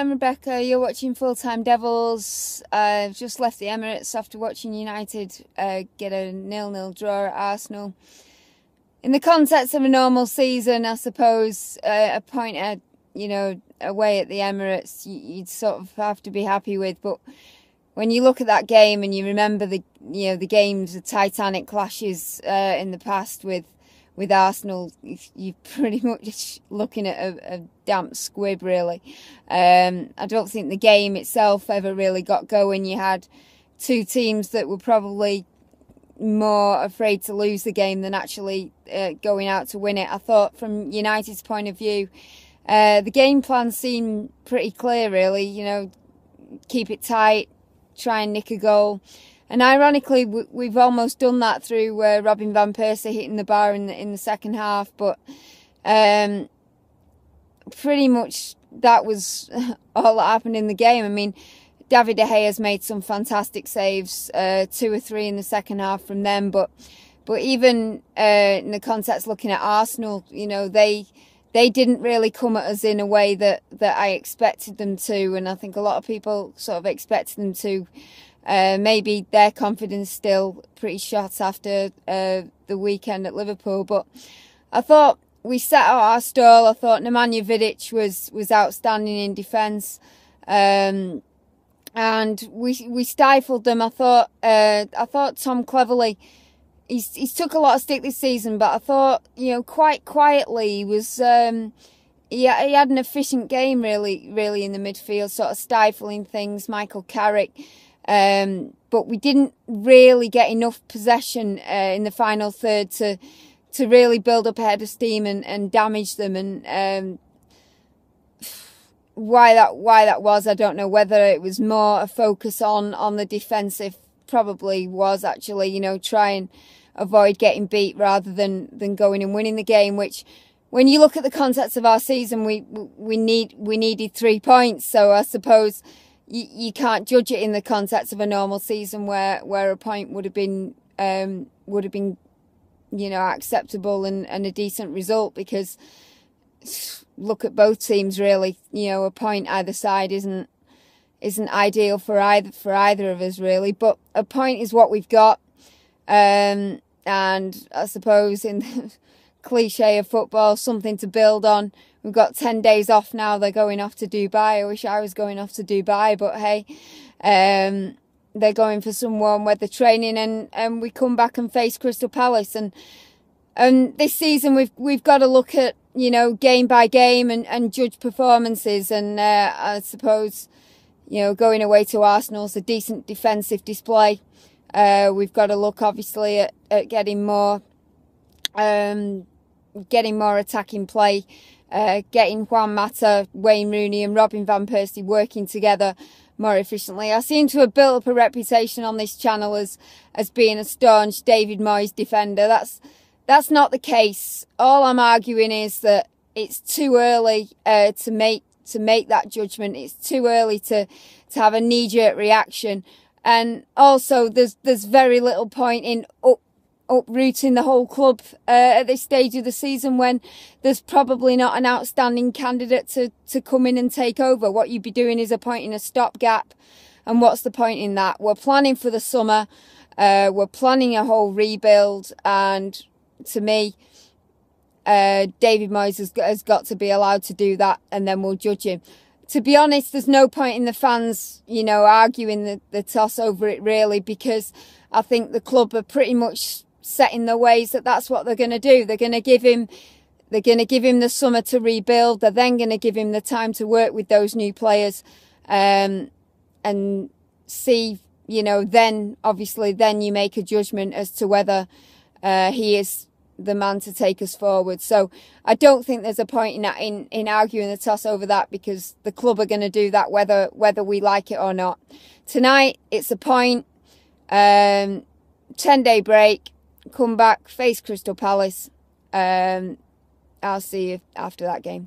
I'm Rebecca. You're watching Full Time Devils. I've just left the Emirates after watching United get a 0-0 draw at Arsenal. In the context of a normal season, I suppose a point away at the Emirates, you'd sort of have to be happy with. But when you look at that game and you remember the games, the Titanic clashes in the past with Arsenal, you're pretty much looking at a damp squib, really. I don't think the game itself ever really got going. You had two teams that were probably more afraid to lose the game than actually going out to win it. I thought from United's point of view, the game plan seemed pretty clear, really. Keep it tight, try and nick a goal. And ironically, we've almost done that through Robin van Persie hitting the bar in the second half. But pretty much that was all that happened in the game. I mean, David De Gea's made some fantastic saves, 2 or 3 in the second half from them. But even in the context looking at Arsenal, they didn't really come at us in a way that I expected them to. And I think a lot of people sort of expected them to. Maybe their confidence still pretty shot after the weekend at Liverpool. But I thought we set out our stall. I thought Nemanja Vidic was outstanding in defence. And we stifled them. I thought Tom Cleverley, he's took a lot of stick this season, but I thought, quite quietly he was he had an efficient game really in the midfield, sort of stifling things. Michael Carrick. But we didn't really get enough possession in the final third to really build up a head of steam and damage them. And why that was, I don't know. Whether it was more a focus on the defensive, probably was actually, try and avoid getting beat rather than going and winning the game. Which, when you look at the context of our season, we needed 3 points. So I suppose you can't judge it in the context of a normal season where a point would have been acceptable and a decent result, because look at both teams really. A point either side isn't ideal for either of us really, but a point is what we've got. And I suppose, in the cliche of football, something to build on. We've got 10 days off now. They're going off to Dubai. I wish I was going off to Dubai, but hey, they're going for some warm weather training, and we come back and face Crystal Palace. And this season we've got to look at, game by game and judge performances. And I suppose, going away to Arsenal's a decent defensive display. We've got to look obviously at getting more attacking play. Getting Juan Mata, Wayne Rooney and Robin van Persie working together more efficiently. I seem to have built up a reputation on this channel as being a staunch David Moyes defender. That's not the case. All I'm arguing is that it's too early to make that judgment. It's too early to have a knee-jerk reaction. And also there's very little point in uprooting the whole club at this stage of the season, when there's probably not an outstanding candidate to come in and take over. What you'd be doing is appointing a stopgap, and what's the point in that? We're planning for the summer, we're planning a whole rebuild, and to me, David Moyes has got to be allowed to do that, and then we'll judge him. To be honest, there's no point in the fans, arguing the toss over it really, because I think the club are pretty much set in their ways that's what they're going to do. They're going to give him the summer to rebuild. They're then going to give him the time to work with those new players, and see, then you make a judgment as to whether he is the man to take us forward. So I don't think there's a point in arguing the toss over that, because the club are going to do that whether we like it or not. Tonight it's a point. 10-day break. Come back, face Crystal Palace. I'll see you after that game.